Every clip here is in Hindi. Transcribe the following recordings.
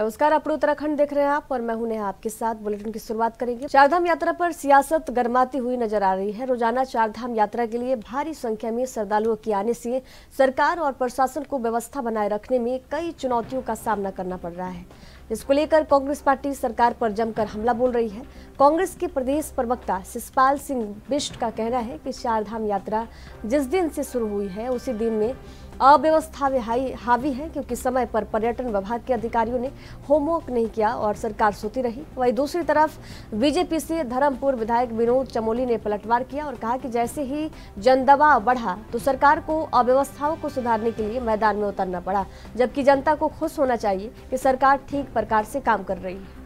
नमस्कार, आप उत्तराखंड देख रहे हैं आप और मैं हूं नेहा आपके साथ। बुलेटिन की शुरुआत करेंगे। चारधाम यात्रा पर सियासत गरमाती हुई नजर आ रही है। रोजाना चारधाम यात्रा के लिए भारी संख्या में श्रद्धालुओं के आने से सरकार और प्रशासन को व्यवस्था बनाए रखने में कई चुनौतियों का सामना करना पड़ रहा है, जिसको लेकर कांग्रेस पार्टी सरकार पर जमकर हमला बोल रही है। कांग्रेस के प्रदेश प्रवक्ता शिषपाल सिंह बिष्ट का कहना है कि चारधाम यात्रा जिस दिन से शुरू हुई है उसी दिन में अव्यवस्था हावी है, क्योंकि समय पर पर्यटन विभाग के अधिकारियों ने होमवर्क नहीं किया और सरकार सोती रही। वहीं दूसरी तरफ बीजेपी से धर्मपुर विधायक विनोद चमोली ने पलटवार किया और कहा कि जैसे ही जनदबाव बढ़ा तो सरकार को अव्यवस्थाओं को सुधारने के लिए मैदान में उतरना पड़ा, जबकि जनता को खुश होना चाहिए कि सरकार ठीक प्रकार से काम कर रही है।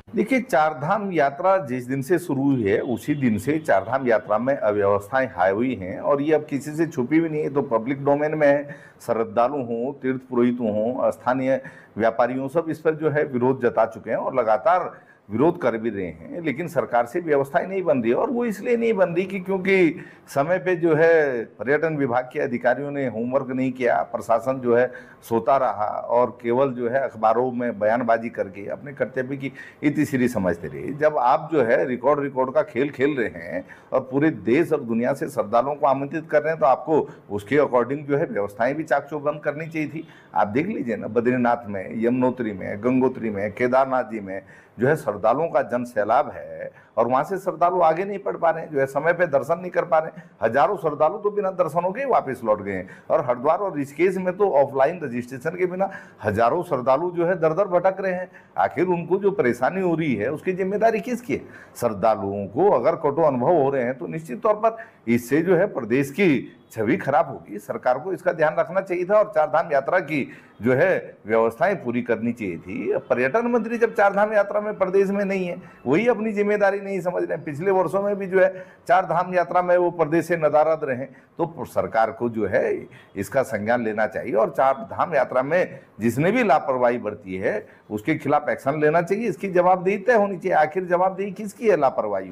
देखिए, चारधाम यात्रा जिस दिन से शुरू हुई है उसी दिन से चारधाम यात्रा में अव्यवस्थाएं हावी हैं और ये अब किसी से छुपी भी नहीं है। तो पब्लिक डोमेन में है। श्रद्धालु हों, तीर्थ पुरोहित हों, स्थानीय व्यापारियों, सब इस पर जो है विरोध जता चुके हैं और लगातार विरोध कर भी रहे हैं, लेकिन सरकार से व्यवस्थाएं नहीं बन रही है। और वो इसलिए नहीं बन रही कि क्योंकि समय पे जो है पर्यटन विभाग के अधिकारियों ने होमवर्क नहीं किया, प्रशासन जो है सोता रहा और केवल जो है अखबारों में बयानबाजी करके अपने कर्तव्य की इतिश्री समझते रहे। जब आप जो है रिकॉर्ड का खेल खेल रहे हैं और पूरे देश और दुनिया से श्रद्धालुओं को आमंत्रित कर रहे हैं, तो आपको उसके अकॉर्डिंग जो है व्यवस्थाएं भी चाक चौबंद करनी चाहिए थी। आप देख लीजिए ना, बद्रीनाथ में, यमुनोत्री में, गंगोत्री में, केदारनाथ जी में जो है श्रद्धालुओं का जन सैलाब है और वहां से श्रद्धालु आगे नहीं बढ़ पा रहे हैं, जो है समय पे दर्शन नहीं कर पा रहे हैं। हजारों श्रद्धालु तो बिना दर्शनों के वापस लौट गए हैं और हरिद्वार और ऋषिकेश में तो ऑफलाइन रजिस्ट्रेशन के बिना हजारों श्रद्धालु जो है दर दर भटक रहे हैं। आखिर उनको जो परेशानी हो रही है उसकी जिम्मेदारी किसकी है? श्रद्धालुओं को अगर कटु अनुभव हो रहे हैं तो निश्चित तौर पर इससे जो है प्रदेश की छवि खराब होगी। सरकार को इसका ध्यान रखना चाहिए था और चारधाम यात्रा की जो है व्यवस्थाएं पूरी करनी चाहिए थी। पर्यटन मंत्री जब चारधाम यात्रा में प्रदेश में नहीं है, वही अपनी जिम्मेदारी नहीं समझ रहे हैं। पिछले वर्षों में भी जो है चारधाम यात्रा में वो प्रदेश से नदारद रहे, तो सरकार को जो है इसका संज्ञान लेना चाहिए और चारधाम यात्रा में जिसने भी लापरवाही बरती है उसके खिलाफ एक्शन लेना चाहिए। इसकी जवाबदेही तय होनी चाहिए। आखिर जवाबदेही किसकी है लापरवाही?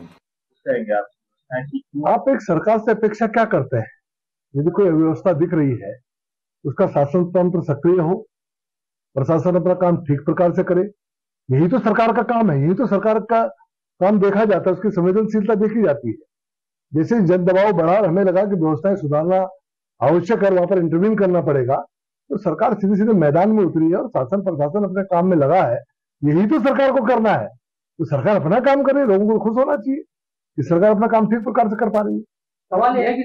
आप एक सरकार से अपेक्षा क्या करते हैं? यदि कोई अव्यवस्था दिख रही है, उसका शासन तंत्र सक्रिय हो, प्रशासन अपना काम ठीक प्रकार से करे। यही तो सरकार का काम है, यही तो सरकार का काम देखा जाता है, उसकी संवेदनशीलता देखी जाती है। जैसे जन दबाव बढ़ा और हमें लगा कि व्यवस्थाएं सुधारना आवश्यक है, वहां पर इंटरवीन करना पड़ेगा, तो सरकार सीधे सीधे मैदान में उतरी है और शासन प्रशासन अपने काम में लगा है। यही तो सरकार को करना है। तो सरकार अपना काम करे, लोगों को खुश होना चाहिए कि सरकार अपना काम ठीक प्रकार से कर पा रही है। सवाल यह है कि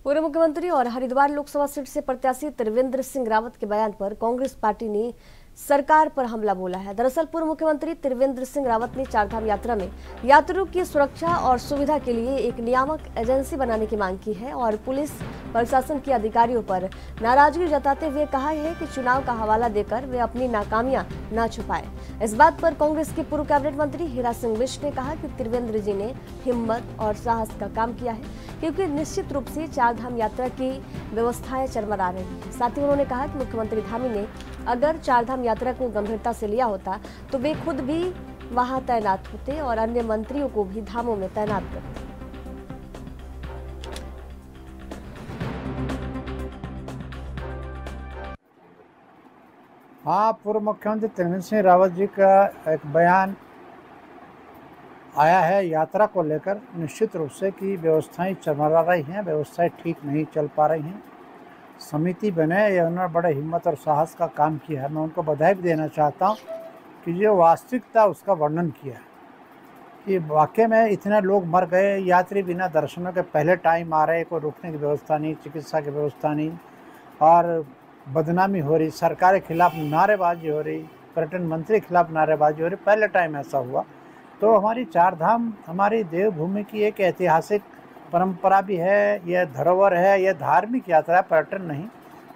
पूर्व मुख्यमंत्री और हरिद्वार लोकसभा सीट से प्रत्याशी त्रिवेंद्र सिंह रावत के बयान पर कांग्रेस पार्टी ने सरकार पर हमला बोला है। दरअसल पूर्व मुख्यमंत्री त्रिवेंद्र सिंह रावत ने चारधाम यात्रा में यात्रियों की सुरक्षा और सुविधा के लिए एक नियामक एजेंसी बनाने की मांग की है और पुलिस प्रशासन के अधिकारियों पर नाराजगी जताते हुए कहा है कि चुनाव का हवाला देकर वे अपनी नाकामियां न छुपाएं। इस बात पर कांग्रेस के पूर्व कैबिनेट मंत्री हीरा सिंह बिष्ट ने कहा कि त्रिवेंद्र जी ने हिम्मत और साहस का काम किया है, क्योंकि निश्चित रूप से चारधाम यात्रा की व्यवस्थाएं चरमरा रही है। साथ ही उन्होंने कहा कि मुख्यमंत्री धामी ने अगर चारधाम यात्रा को गंभीरता से लिया होता तो वे खुद भी वहां तैनात होते और अन्य मंत्रियों को भी धामों में तैनात करते। हाँ, पूर्व मुख्यमंत्री त्रिवेंद्र सिंह रावत जी का एक बयान आया है यात्रा को लेकर, निश्चित रूप से कि व्यवस्थाएं चरमरा रही हैं, व्यवस्थाएं ठीक नहीं चल पा रही हैं। समिति बने, ये उन्होंने बड़े हिम्मत और साहस का काम किया है। मैं उनको बधाई भी देना चाहता हूँ कि जो वास्तविकता उसका वर्णन किया है कि वाकई में इतने लोग मर गए, यात्री बिना दर्शनों के पहले टाइम आ रहे, कोई रुकने की व्यवस्था नहीं, चिकित्सा की व्यवस्था नहीं और बदनामी हो रही, सरकार के खिलाफ नारेबाजी हो रही, पर्यटन मंत्री के खिलाफ नारेबाजी हो रही। पहले टाइम ऐसा हुआ। तो हमारी चारधाम हमारी देवभूमि की एक ऐतिहासिक परंपरा भी है, यह धरोहर है, यह धार्मिक यात्रा है, पर्यटन नहीं।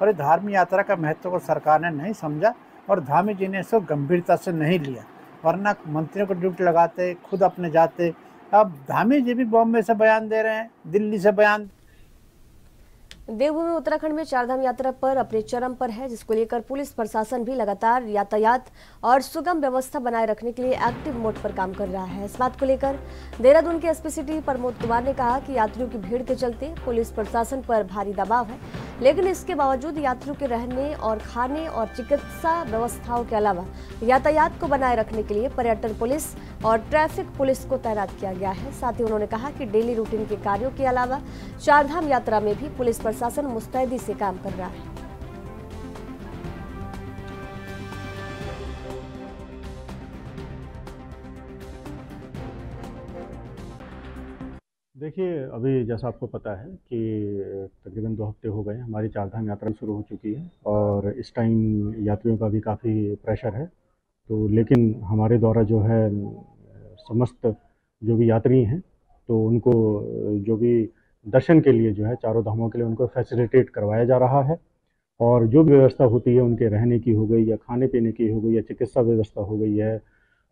और ये धार्मिक यात्रा का महत्व को सरकार ने नहीं समझा और धामी जी ने इसको गंभीरता से नहीं लिया, वरना मंत्रियों को ड्यूटी लगाते, खुद अपने जाते। अब धामी जी भी बॉम्बे से बयान दे रहे हैं, दिल्ली से बयान। देवभूमि उत्तराखंड में चारधाम यात्रा पर अपने चरम पर है, जिसको लेकर पुलिस प्रशासन भी लगातार यातायात और सुगम व्यवस्था बनाए रखने के लिए एक्टिव मोड पर काम कर रहा है। इस बात को लेकर देहरादून के एसपी सिटी प्रमोद कुमार ने कहा कि यात्रियों की भीड़ के चलते पुलिस प्रशासन पर भारी दबाव है, लेकिन इसके बावजूद यात्रियों के रहने और खाने और चिकित्सा व्यवस्थाओं के अलावा यातायात को बनाए रखने के लिए पर्यटन पुलिस और ट्रैफिक पुलिस को तैनात किया गया है। साथ ही उन्होंने कहा कि डेली रूटीन के कार्यों के अलावा चारधाम यात्रा में भी पुलिस प्रशासन मुस्तैदी से काम कर रहा है। देखिए, अभी जैसा आपको पता है कि तकरीबन 2 हफ्ते हो गए हमारी चारधाम यात्रा शुरू हो चुकी है और इस टाइम यात्रियों का भी काफ़ी प्रेशर है। तो लेकिन हमारे द्वारा जो है समस्त जो भी यात्री हैं तो उनको जो भी दर्शन के लिए जो है चारों धामों के लिए उनको फैसिलिटेट करवाया जा रहा है और जो भी व्यवस्था होती है उनके रहने की हो गई या खाने पीने की हो गई या चिकित्सा व्यवस्था हो गई है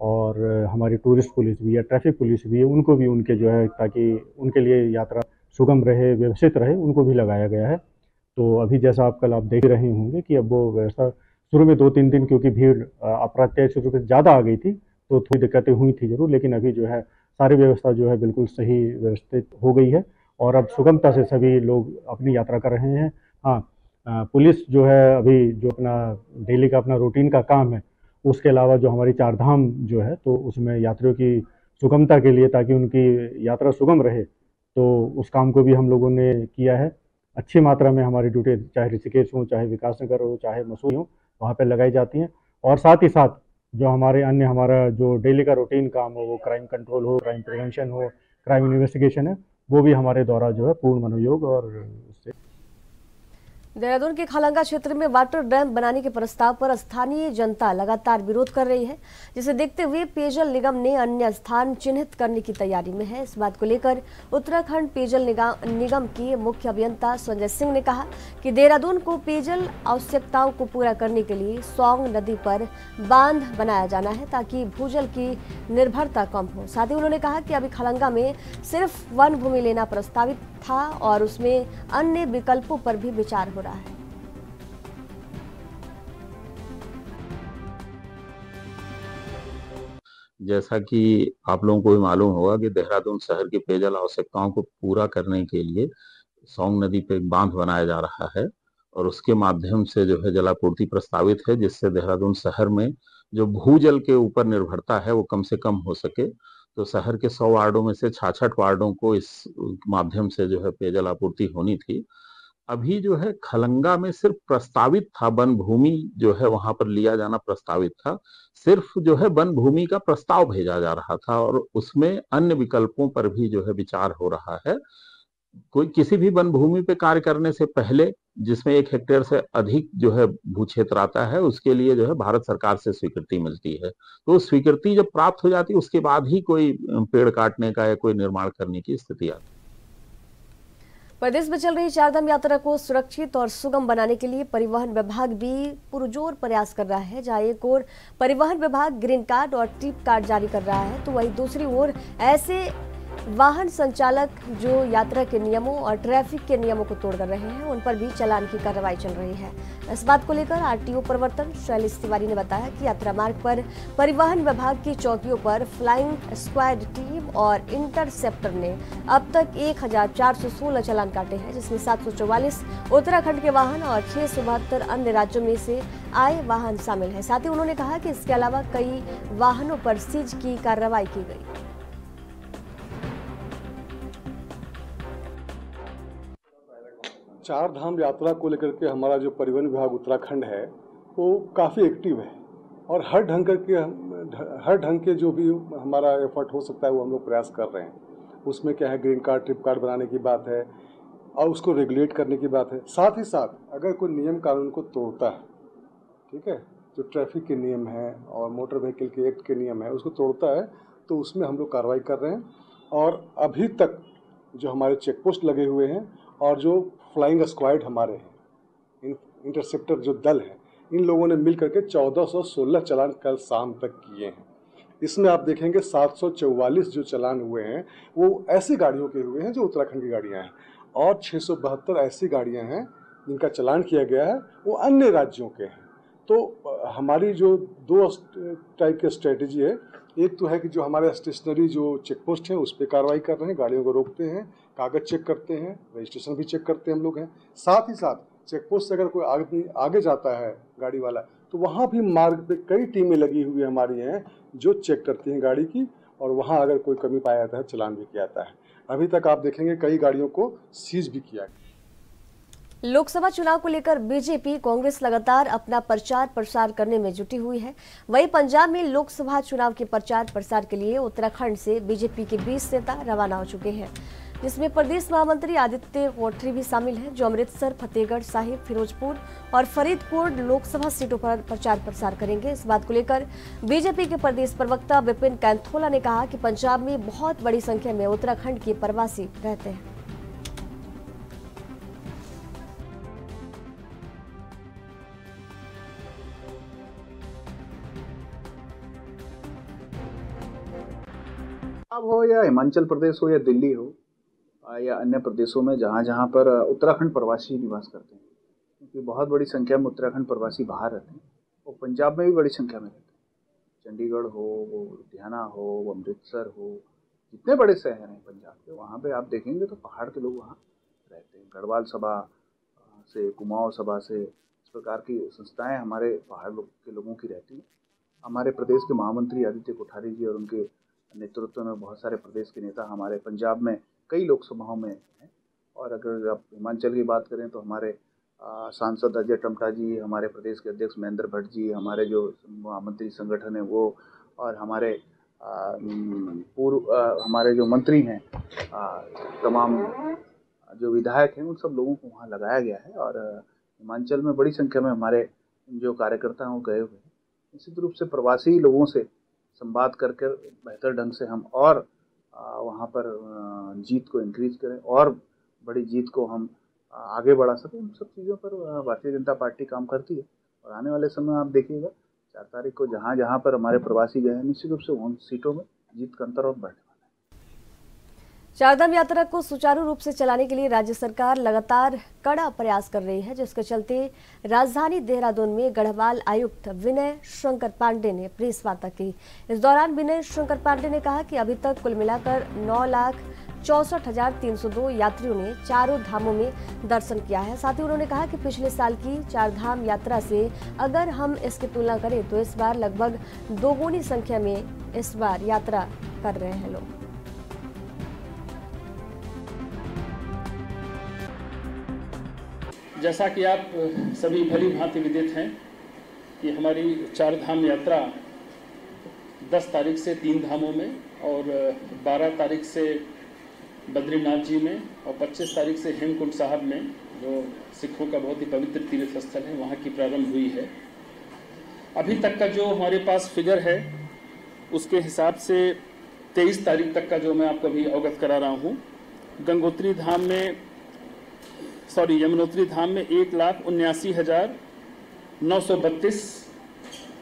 और हमारी टूरिस्ट पुलिस भी है, ट्रैफिक पुलिस भी है, उनको भी उनके जो है ताकि उनके लिए यात्रा सुगम रहे, व्यवस्थित रहे, उनको भी लगाया गया है। तो अभी जैसा आप कल देख रहे होंगे कि अब वो व्यवस्था शुरू में 2-3 दिन क्योंकि भीड़ अप्रत्याशित रूप से ज़्यादा आ गई थी तो थोड़ी दिक्कतें हुई थी जरूर, लेकिन अभी जो है सारी व्यवस्था जो है बिल्कुल सही व्यवस्थित हो गई है और अब सुगमता से सभी लोग अपनी यात्रा कर रहे हैं। हाँ, पुलिस जो है अभी जो अपना डेली का अपना रूटीन का काम है उसके अलावा जो हमारी चारधाम जो है तो उसमें यात्रियों की सुगमता के लिए ताकि उनकी यात्रा सुगम रहे तो उस काम को भी हम लोगों ने किया है। अच्छी मात्रा में हमारी ड्यूटी चाहे ऋषिकेश हो, चाहे विकासनगर हो, चाहे मसूरी हो, वहाँ पे लगाई जाती हैं और साथ ही साथ जो हमारा जो डेली का रूटीन काम हो, वो क्राइम कंट्रोल हो, क्राइम प्रिवेंशन हो, क्राइम इन्वेस्टिगेशन है, वो भी हमारे द्वारा जो है पूर्ण मनोयोग और उससे। देहरादून के खलंगा क्षेत्र में वाटर डैम बनाने के प्रस्ताव पर स्थानीय जनता लगातार विरोध कर रही है, जिसे देखते हुए पेयजल निगम ने अन्य स्थान चिन्हित करने की तैयारी में है। इस बात को लेकर उत्तराखंड पेयजल निगम के मुख्य अभियंता संजय सिंह ने कहा कि देहरादून को पेयजल आवश्यकताओं को पूरा करने के लिए सौंग नदी पर बांध बनाया जाना है ताकि भूजल की निर्भरता कम हो। साथ ही उन्होंने कहा कि अभी खलंगा में सिर्फ वन भूमि लेना प्रस्तावित था और उसमें अन्य विकल्पों पर भी विचार हो रहा है। जैसा कि आप लोगों को भी मालूम होगा कि देहरादून शहर की पेयजल आवश्यकताओं को पूरा करने के लिए सौंग नदी पे एक बांध बनाया जा रहा है और उसके माध्यम से जो है जलापूर्ति प्रस्तावित है, जिससे देहरादून शहर में जो भूजल के ऊपर निर्भरता है वो कम से कम हो सके। तो शहर के 100 वार्डों में से 66 वार्डों को इस माध्यम से जो है पेयजल आपूर्ति होनी थी। अभी जो है खलंगा में सिर्फ प्रस्तावित था, वन भूमि जो है वहां पर लिया जाना प्रस्तावित था, सिर्फ जो है वन भूमि का प्रस्ताव भेजा जा रहा था और उसमें अन्य विकल्पों पर भी जो है विचार हो रहा है। कोई किसी भी वन भूमि पे कार्य करने से पहले जिसमें 1 हेक्टेयर से अधिक जो है भू क्षेत्र आता है उसके लिए जो है भारत सरकार से स्वीकृति मिलती है। तो स्वीकृति जब प्राप्त हो जाती है उसके बाद ही कोई पेड़ काटने का या कोई निर्माण करने की स्थिति आती है। प्रदेश में चल रही चारधाम यात्रा को सुरक्षित और सुगम बनाने के लिए परिवहन विभाग भी पुरजोर प्रयास कर रहा है। जहां एक ओर परिवहन विभाग ग्रीन कार्ड और ट्रिप कार्ड जारी कर रहा है तो वहीं दूसरी ओर ऐसे वाहन संचालक जो यात्रा के नियमों और ट्रैफिक के नियमों को तोड़ कर रहे हैं उन पर भी चालान की कार्रवाई चल रही है। इस बात को लेकर आरटीओ प्रवर्तन शैलेश तिवारी ने बताया कि यात्रा मार्ग पर परिवहन विभाग की चौकियों पर फ्लाइंग स्क्वाड टीम और इंटरसेप्टर ने अब तक 1416 चालान काटे हैं, जिसमें 744 उत्तराखंड के वाहन और 672 अन्य राज्यों में से आए वाहन शामिल है। साथ ही उन्होंने कहा कि इसके अलावा कई वाहनों पर सीज की कार्रवाई की गई। चारधाम यात्रा को लेकर के हमारा जो परिवहन विभाग उत्तराखंड है वो काफ़ी एक्टिव है और हर ढंग के जो भी हमारा एफर्ट हो सकता है वो हम लोग प्रयास कर रहे हैं। उसमें क्या है, ग्रीन कार्ड ट्रिप कार्ड बनाने की बात है और उसको रेगुलेट करने की बात है। साथ ही साथ अगर कोई नियम कानून को तोड़ता है, ठीक है, जो ट्रैफिक के नियम है और मोटर व्हीकल के एक्ट के नियम है उसको तोड़ता है तो उसमें हम लोग कार्रवाई कर रहे हैं। और अभी तक जो हमारे चेक पोस्ट लगे हुए हैं और जो फ्लाइंग स्क्वाड हमारे हैं, इंटरसेप्टर जो दल है, इन लोगों ने मिल करके 1416 चालान कल शाम तक किए हैं। इसमें आप देखेंगे 744 जो चालान हुए हैं वो ऐसी गाड़ियों के हुए हैं जो उत्तराखंड की गाड़ियां हैं और 672 ऐसी गाड़ियां हैं जिनका चालान किया गया है, वो अन्य राज्यों के हैं। तो हमारी जो दो टाइप की स्ट्रेटेजी है, एक तो है कि जो हमारे स्टेशनरी जो चेक पोस्ट है उस पर कार्रवाई कर रहे हैं, गाड़ियों को रोकते हैं, कागज चेक करते हैं, रजिस्ट्रेशन भी चेक करते हैं हम लोग हैं। साथ ही साथ चेक पोस्ट से अगर कोई आगे जाता है गाड़ी वाला, तो वहाँ भी मार्ग पे कई टीमें लगी हुई हमारी हैं जो चेक करती हैं गाड़ी की, और वहाँ अगर कोई कमी पाया जाता है चालान भी किया जाता है। अभी तक आप देखेंगे कई गाड़ियों को सीज भी किया गया। लोकसभा चुनाव को लेकर बीजेपी कांग्रेस लगातार अपना प्रचार प्रसार करने में जुटी हुई है। वहीं पंजाब में लोकसभा चुनाव के प्रचार प्रसार के लिए उत्तराखंड से बीजेपी के 20 नेता रवाना हो चुके हैं, जिसमें प्रदेश महामंत्री आदित्य कोटरी भी शामिल हैं, जो अमृतसर, फतेहगढ़ साहिब, फिरोजपुर और फरीदकोट लोकसभा सीटों पर प्रचार प्रसार करेंगे। इस बात को लेकर बीजेपी के प्रदेश प्रवक्ता विपिन कैंथोला ने कहा कि पंजाब में बहुत बड़ी संख्या में उत्तराखंड के प्रवासी रहते हैं। पंजाब हो या हिमाचल प्रदेश हो या दिल्ली हो या अन्य प्रदेशों में जहाँ जहाँ पर उत्तराखंड प्रवासी निवास करते हैं, क्योंकि बहुत बड़ी संख्या में उत्तराखंड प्रवासी बाहर रहते हैं, और पंजाब में भी बड़ी संख्या में रहते हैं। चंडीगढ़ हो, वो लुधियाना हो, वो अमृतसर हो, जितने बड़े शहर हैं पंजाब के, वहाँ पे आप देखेंगे तो पहाड़ के लोग वहाँ रहते हैं। गढ़वाल सभा से, कुमाऊँ सभा से, इस प्रकार की संस्थाएँ हमारे पहाड़ के लोगों की रहती हैं। हमारे प्रदेश के महामंत्री आदित्य कोठारी जी और उनके नेतृत्व में बहुत सारे प्रदेश के नेता हमारे पंजाब में कई लोकसभाओं में हैं। और अगर आप हिमाचल की बात करें तो हमारे सांसद अजय टमटा जी, हमारे प्रदेश के अध्यक्ष महेंद्र भट्ट जी, हमारे जो महामंत्री संगठन है वो, और हमारे हमारे जो मंत्री हैं, तमाम जो विधायक हैं, उन सब लोगों को वहाँ लगाया गया है। और हिमाचल में बड़ी संख्या में हमारे जो कार्यकर्ता हैं वो गए हुए हैं। निश्चित रूप से प्रवासी लोगों से संवाद करके बेहतर ढंग से हम और वहाँ पर जीत को इंक्रीज करें और बड़ी जीत को हम आगे बढ़ा सकें, उन सब चीज़ों पर भारतीय जनता पार्टी काम करती है। और आने वाले समय आप देखिएगा 4 तारीख को जहाँ जहाँ पर हमारे प्रवासी गए हैं, निश्चित रूप से उन सीटों में जीत का अंतर और बढ़ने वाला है। चारधाम यात्रा को सुचारू रूप से चलाने के लिए राज्य सरकार लगातार कड़ा प्रयास कर रही है, जिसके चलते राजधानी देहरादून में गढ़वाल आयुक्त विनय शंकर पांडे ने प्रेस वार्ता की। इस दौरान विनय शंकर पांडे ने कहा कि अभी तक कुल मिलाकर 9,64,302 यात्रियों ने चारों धामों में दर्शन किया है। साथ ही उन्होंने कहा कि पिछले साल की चारधाम यात्रा से अगर हम इसकी तुलना करें तो इस बार लगभग दोगुनी संख्या में इस बार यात्रा कर रहे हैं लोग। जैसा कि आप सभी भली भांति विदित हैं कि हमारी चारधाम यात्रा 10 तारीख से 3 धामों में और 12 तारीख से बद्रीनाथ जी में और 25 तारीख से हेमकुंड साहब में, जो सिखों का बहुत ही पवित्र तीर्थ स्थल है, वहाँ की प्रारंभ हुई है। अभी तक का जो हमारे पास फिगर है उसके हिसाब से 23 तारीख तक का जो मैं आपको अभी अवगत करा रहा हूँ, यमुनोत्री धाम में 1,79,932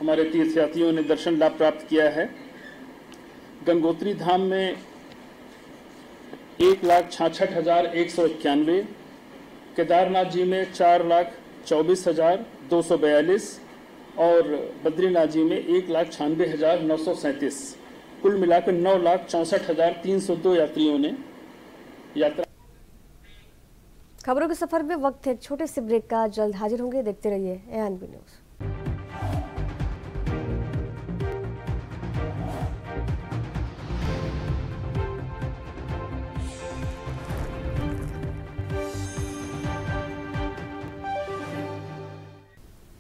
हमारे तीर्थयात्रियों ने दर्शन लाभ प्राप्त किया है। गंगोत्री धाम में 1,66,191, केदारनाथ जी में 4,24,242 और बद्रीनाथ जी में 1,96,937, कुल मिलाकर 9,64,302 यात्रियों ने यात्रा। खबरों के सफर में वक्त है एक छोटे से ब्रेक का, जल्द हाजिर होंगे। देखते रहिए एएनबी न्यूज़।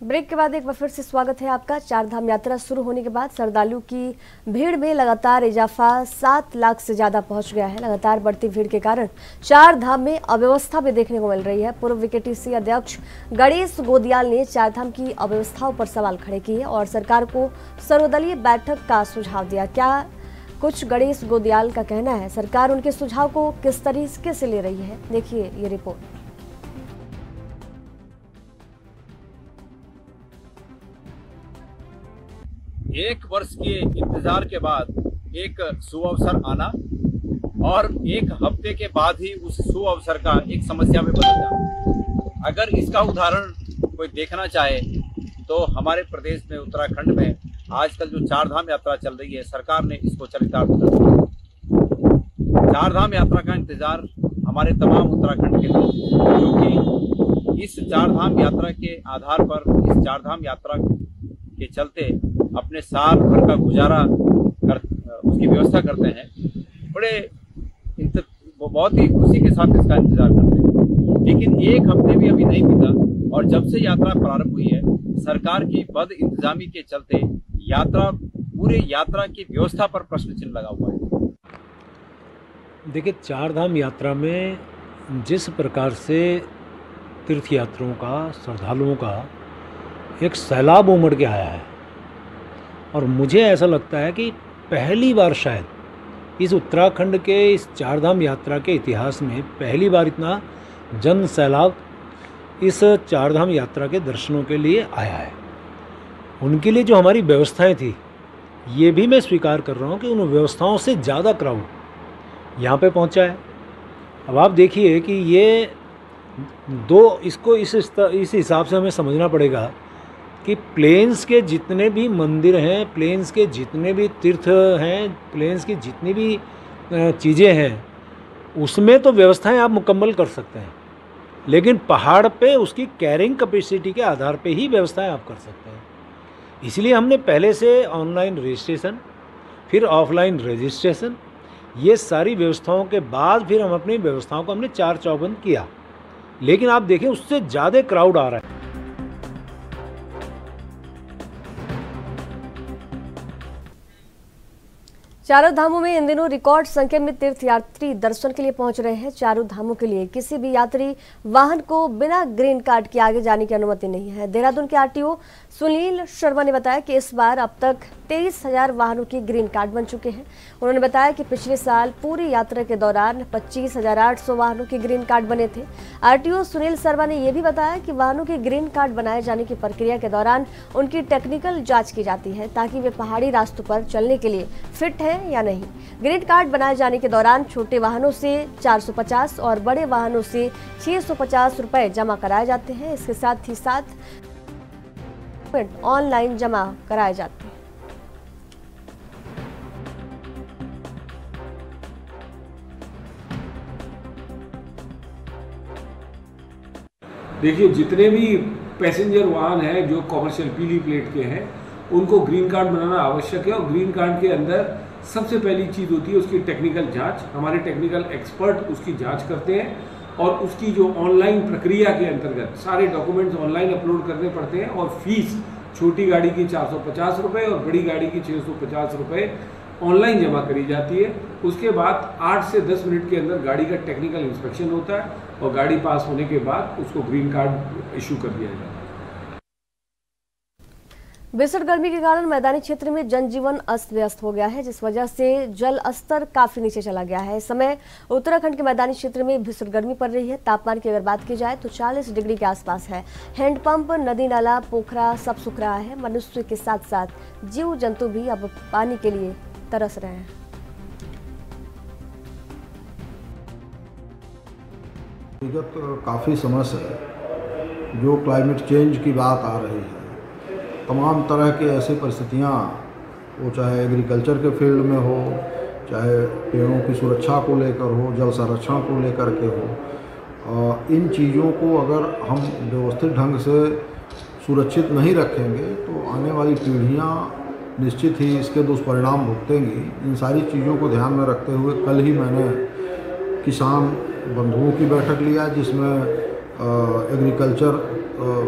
ब्रेक के बाद एक बार फिर से स्वागत है आपका। चारधाम यात्रा शुरू होने के बाद श्रद्धालु की भीड़ में लगातार इजाफा 7 लाख से ज्यादा पहुंच गया है। लगातार बढ़ती भीड़ के कारण चारधाम में अव्यवस्था भी देखने को मिल रही है। पूर्व विकेटीसी अध्यक्ष गणेश गोदियाल ने चारधाम की अव्यवस्थाओं पर सवाल खड़े किए और सरकार को सर्वदलीय बैठक का सुझाव दिया। क्या कुछ गणेश गोदियाल का कहना है, सरकार उनके सुझाव को किस तरीके से ले रही है, देखिए ये रिपोर्ट। 1 वर्ष के इंतजार के बाद एक सुअवसर आना और एक हफ्ते के बाद ही उस शुभ अवसर का एक समस्या में बदल जाता। अगर इसका उदाहरण कोई देखना चाहे तो हमारे प्रदेश में, उत्तराखंड में आजकल जो चारधाम यात्रा चल रही है, सरकार ने इसको चरितार्थ कर दिया। चारधाम यात्रा का इंतजार हमारे तमाम उत्तराखंड के लोग, जो कि इस चारधाम यात्रा के आधार पर, इस चारधाम यात्रा के चलते अपने साल भर का गुजारा उसकी व्यवस्था करते हैं, बहुत ही खुशी के साथ इसका इंतजार करते हैं। लेकिन एक हफ्ते भी अभी नहीं बीता और जब से यात्रा प्रारंभ हुई है, सरकार की बद इंतजामी के चलते पूरे यात्रा की व्यवस्था पर प्रश्न चिन्ह लगा हुआ है। देखिए, चारधाम यात्रा में जिस प्रकार से तीर्थयात्रियों का, श्रद्धालुओं का एक सैलाब उमड़ के आया है, और मुझे ऐसा लगता है कि पहली बार शायद इस उत्तराखंड के इस चारधाम यात्रा के इतिहास में पहली बार इतना जन सैलाब इस चारधाम यात्रा के दर्शनों के लिए आया है। उनके लिए जो हमारी व्यवस्थाएं थी, ये भी मैं स्वीकार कर रहा हूँ कि उन व्यवस्थाओं से ज़्यादा क्राउड यहाँ पे पहुँचा है। अब आप देखिए कि ये इसको इस हिसाब से हमें समझना पड़ेगा कि प्लेन्स के जितने भी मंदिर हैं, प्लेन्स के जितने भी तीर्थ हैं, प्लेन्स की जितनी भी चीज़ें हैं, उसमें तो व्यवस्थाएं आप मुकम्मल कर सकते हैं, लेकिन पहाड़ पे उसकी कैरिंग कैपेसिटी के आधार पे ही व्यवस्थाएं आप कर सकते हैं। इसलिए हमने पहले से ऑनलाइन रजिस्ट्रेशन, फिर ऑफलाइन रजिस्ट्रेशन, ये सारी व्यवस्थाओं के बाद फिर हम अपनी व्यवस्थाओं को हमने चार चौबंद किया। लेकिन आप देखें, उससे ज़्यादा क्राउड आ रहा है। चारों धामों में इन दिनों रिकॉर्ड संख्या में तीर्थयात्री दर्शन के लिए पहुंच रहे हैं। चारों धामों के लिए किसी भी यात्री वाहन को बिना ग्रीन कार्ड के आगे जाने की अनुमति नहीं है। देहरादून के आरटीओ सुनील शर्मा ने बताया कि इस बार अब तक 23,000 वाहनों की ग्रीन कार्ड बन चुके हैं। उन्होंने बताया कि पिछले साल पूरी यात्रा के दौरान 25,800 वाहनों के ग्रीन कार्ड बने थे। आरटीओ सुनील शर्मा ने यह भी बताया कि वाहनों के ग्रीन कार्ड बनाए जाने की प्रक्रिया के दौरान उनकी टेक्निकल जांच की जाती है, ताकि वे पहाड़ी रास्तों पर चलने के लिए फिट है या नहीं। ग्रीन कार्ड बनाए जाने के दौरान छोटे वाहनों से 450 और बड़े वाहनों से 650 रुपए जमा कराए जाते हैं। इसके साथ ही ऑनलाइन जमा कराए जाते हैं। देखिए, जितने भी पैसेंजर वाहन हैं जो कॉमर्शियल पीली प्लेट के हैं, उनको ग्रीन कार्ड बनाना आवश्यक है। और ग्रीन कार्ड के अंदर सबसे पहली चीज़ होती है उसकी टेक्निकल जांच। हमारे टेक्निकल एक्सपर्ट उसकी जांच करते हैं और उसकी जो ऑनलाइन प्रक्रिया के अंतर्गत सारे डॉक्यूमेंट्स ऑनलाइन अपलोड करने पड़ते हैं। और फीस छोटी गाड़ी की 450 रुपये और बड़ी गाड़ी की 650 रुपये ऑनलाइन जमा करी जाती है। उसके बाद 8 से 10 मिनट के अंदर गाड़ी का टेक्निकल इंस्पेक्शन होता है और गाड़ी पास होने के बाद उसको ग्रीन कार्ड इशू कर दिया जाता है। भीषण गर्मी के कारण मैदानी क्षेत्र में जनजीवन अस्त व्यस्त हो गया है, जिस वजह से जल स्तर काफी नीचे चला गया है। इस समय उत्तराखंड के मैदानी क्षेत्र में भीषण गर्मी पड़ रही है। तापमान की अगर बात की जाए तो 40 डिग्री के आसपास है। हैंडपंप, नदी नाला, पोखरा सब सूख रहा है। मनुष्य के साथ साथ जीव जंतु भी अब पानी के लिए तरस रहे हैं। विगत काफ़ी समय से जो क्लाइमेट चेंज की बात आ रही है, तमाम तरह के ऐसी परिस्थितियाँ, वो चाहे एग्रीकल्चर के फील्ड में हो, चाहे पेड़ों की सुरक्षा को लेकर हो, जल संरक्षण को लेकर के हो, इन चीज़ों को अगर हम व्यवस्थित ढंग से सुरक्षित नहीं रखेंगे तो आने वाली पीढ़ियाँ निश्चित ही इसके दुष्परिणाम भुगतेंगी। इन सारी चीज़ों को ध्यान में रखते हुए कल ही मैंने किसान बंधुओं की बैठक लिया, जिसमें एग्रीकल्चर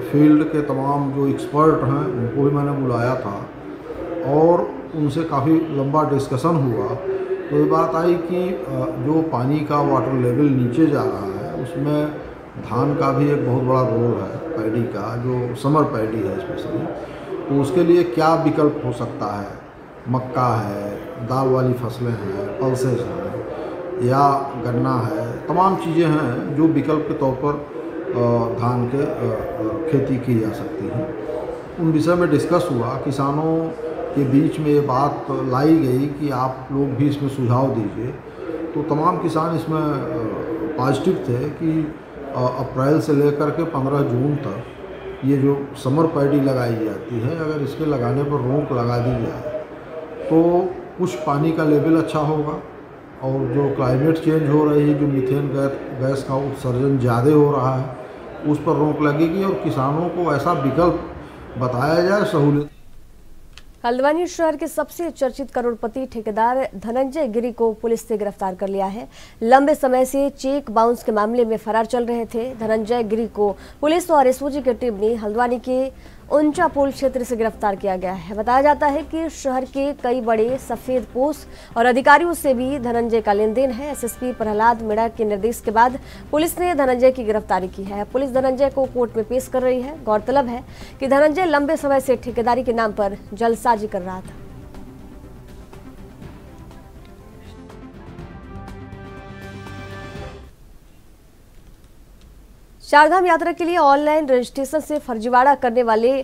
फील्ड के तमाम जो एक्सपर्ट हैं उनको भी मैंने बुलाया था और उनसे काफ़ी लंबा डिस्कशन हुआ। तो ये बात आई कि जो पानी का वाटर लेवल नीचे जा रहा है, उसमें धान का भी एक बहुत बड़ा रोल है, पैडी का, जो समर पैडी है स्पेशली। तो उसके लिए क्या विकल्प हो सकता है? मक्का है, दाल वाली फसलें हैं, पल्सेस हैं या गन्ना है, तमाम चीज़ें हैं जो विकल्प के तौर पर धान के खेती की जा सकती है। उन विषय में डिस्कस हुआ। किसानों के बीच में ये बात लाई गई कि आप लोग भी इसमें सुझाव दीजिए। तो तमाम किसान इसमें पॉजिटिव थे कि अप्रैल से लेकर के 15 जून तक ये जो समर पैडी लगाई जाती है, अगर इसके लगाने पर रोक लगा दी जाए तो कुछ पानी का लेवल अच्छा होगा और जो क्लाइमेट चेंज हो रही है, जो मीथेन गैस का उत्सर्जन ज़्यादा हो रहा है, उस पर रोक लगेगी और किसानों को ऐसा विकल्प बताया जाए सहूलियत। हल्द्वानी शहर के सबसे चर्चित करोड़पति ठेकेदार धनंजय गिरी को पुलिस ने गिरफ्तार कर लिया है। लंबे समय से चेक बाउंस के मामले में फरार चल रहे थे धनंजय गिरी को पुलिस और एसओजी की टीम ने हल्द्वानी के ऊंचा पुल क्षेत्र से गिरफ्तार किया गया है। बताया जाता है कि शहर के कई बड़े सफेद पोस्ट और अधिकारियों से भी धनंजय का लेन देन है। एसएसपी प्रहलाद मीणा के निर्देश के बाद पुलिस ने धनंजय की गिरफ्तारी की है। पुलिस धनंजय को कोर्ट में पेश कर रही है। गौरतलब है कि धनंजय लंबे समय से ठेकेदारी के नाम पर जलसाजी कर रहा था। चारधाम यात्रा के लिए ऑनलाइन रजिस्ट्रेशन से फर्जीवाड़ा करने वाले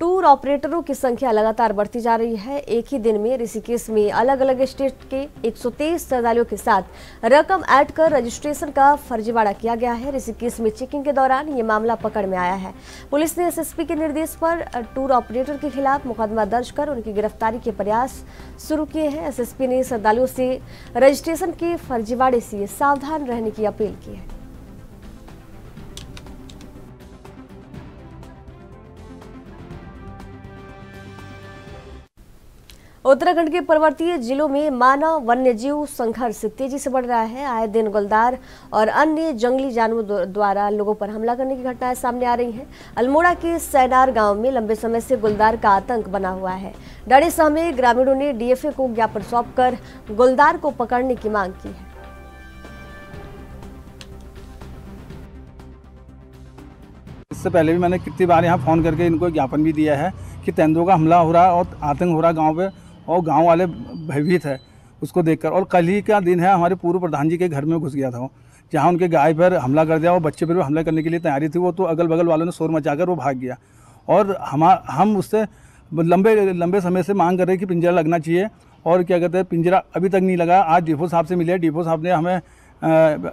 टूर ऑपरेटरों की संख्या लगातार बढ़ती जा रही है। एक ही दिन में ऋषिकेश में अलग अलग स्टेट के 123 श्रद्धालुओं के साथ रकम ऐड कर रजिस्ट्रेशन का फर्जीवाड़ा किया गया है। ऋषिकेश में चेकिंग के दौरान ये मामला पकड़ में आया है। पुलिस ने एसएसपी के निर्देश पर टूर ऑपरेटर के खिलाफ मुकदमा दर्ज कर उनकी गिरफ्तारी के प्रयास शुरू किए हैं। एसएसपी ने श्रद्धालुओं से रजिस्ट्रेशन के फर्जीवाड़े से सावधान रहने की अपील की है। उत्तराखंड के पर्वतीय जिलों में मानव वन्यजीव संघर्ष तेजी से बढ़ रहा है। आए दिन गुलदार और अन्य जंगली जानवरों द्वारा लोगों पर हमला करने की घटनाएं सामने आ रही हैं। अल्मोड़ा के सैनार गांव में लंबे समय से गुलदार का आतंक बना हुआ है। डरे सहमे ग्रामीणों ने डीएफए को ज्ञापन सौंपकर गुलदार को पकड़ने की मांग की है। इससे पहले भी मैंने कितनी बार यहाँ फोन करके इनको ज्ञापन भी दिया है कि तेंदुओं का हमला हो रहा है और आतंक हो रहा है गाँव पे, और गांव वाले भयभीत है उसको देखकर। और कल ही का दिन है, हमारे पूर्व प्रधान जी के घर में घुस गया था वो, जहां उनके गाय पर हमला कर दिया और बच्चे पर भी हमला करने के लिए तैयारी थी वो, तो अगल बगल वालों ने शोर मचाकर वो भाग गया। और हम उससे लंबे समय से मांग कर रहे हैं कि पिंजरा लगना चाहिए, और क्या कहते हैं पिंजरा अभी तक नहीं लगा। आज डिपो साहब से मिले, डिपो साहब ने हमें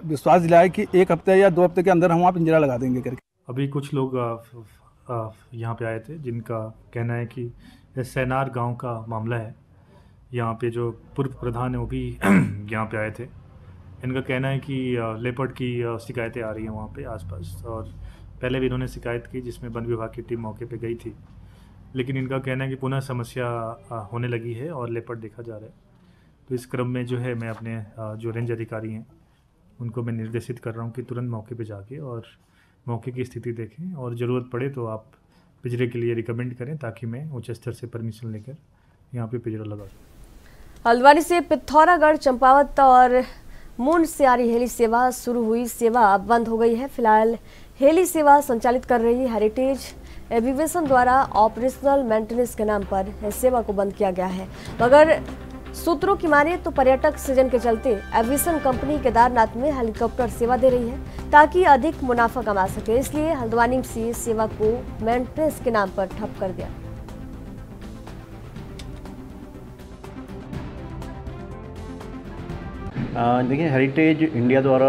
विश्वास दिलाया कि 1 हफ्ते या 2 हफ्ते के अंदर हम वहाँ पिंजरा लगा देंगे करके। अभी कुछ लोग यहाँ पे आए थे जिनका कहना है कि सैनार गांव का मामला है। यहाँ पे जो पूर्व प्रधान है वो भी यहाँ पे आए थे। इनका कहना है कि लेपर्ड की शिकायतें आ रही हैं वहाँ पे आसपास, और पहले भी इन्होंने शिकायत की जिसमें वन विभाग की टीम मौके पे गई थी, लेकिन इनका कहना है कि पुनः समस्या होने लगी है और लेपर्ड देखा जा रहा है। तो इस क्रम में जो है मैं अपने जो रेंज अधिकारी हैं उनको मैं निर्देशित कर रहा हूँ कि तुरंत मौके पर जाके और मौके की स्थिति देखें, और ज़रूरत पड़े तो आप पिंजरे के लिए रिकमेंड करें ताकि मैं उच्च स्तर से परमिशन लेकर यहाँ पे पिंजरा लगा सकूँ। हल्द्वानी से पिथौरागढ़, चंपावत और मूंड से आ रही हेली सेवा शुरू हुई सेवा अब बंद हो गई है। फिलहाल हेली सेवा संचालित कर रही हेरिटेज एविएशन द्वारा ऑपरेशनल मेंटेनेंस के नाम पर इस सेवा को बंद किया गया है। मगर सूत्रों की माने तो पर्यटक सीजन के चलते एविएशन कंपनी केदारनाथ में हेलीकॉप्टर सेवा दे रही है ताकि अधिक मुनाफा कमा सके, इसलिए हल्द्वानी से सेवा को मेंटेनेंस के नाम पर ठप कर दिया। देखिए, हेरिटेज इंडिया द्वारा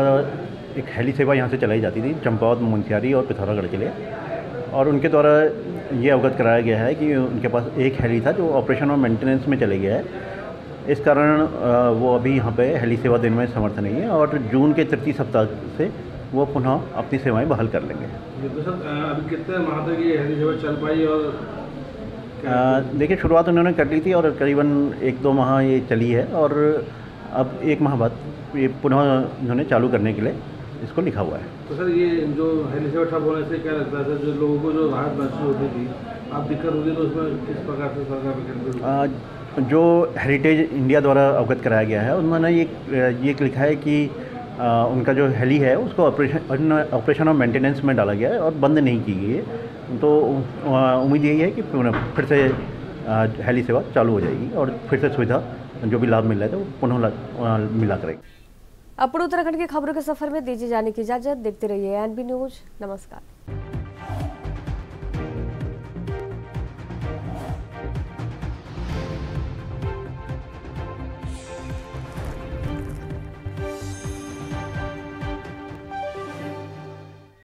एक हेली सेवा यहाँ से चलाई जाती थी चंपावत, मुंशियारी और पिथौरागढ़ के लिए, और उनके द्वारा ये अवगत कराया गया है कि उनके पास एक हेली था जो ऑपरेशन और मेंटेनेंस में चले गया है। इस कारण वो अभी यहाँ पे हेली सेवा देने में समर्थ नहीं है, और जून के तृतीय सप्ताह से वो पुनः अपनी सेवाएं बहाल कर लेंगे। अभी कितने माह तक ये हेली सेवा चल पाई? और देखिए, शुरुआत उन्होंने कर ली थी और करीबन 1-2 माह ये चली है, और अब 1 माह बाद ये पुनः उन्होंने चालू करने के लिए इसको लिखा हुआ है। तो सर, ये जो हेली सेवा ठप होने से क्या लगता है सर, जो लोगों को जो राहत महसूस होती थी, अब दिक्कत होती तो उसमें किस प्रकार से सरकार जो हेरिटेज इंडिया द्वारा अवगत कराया गया है उन्होंने ये लिखा है कि उनका जो हेली है उसको ऑपरेशन और मेंटेनेंस में डाला गया है और बंद नहीं की गई है। तो उम्मीद यही है कि फिर से हेली सेवा चालू हो जाएगी और फिर से सुविधा जो भी लाभ मिल रहा है वो पुनः मिला करेगी। अब उत्तराखंड की खबरों के सफर में दीजिए जाने की इजाजत। देखते रहिए एनबी न्यूज। नमस्कार।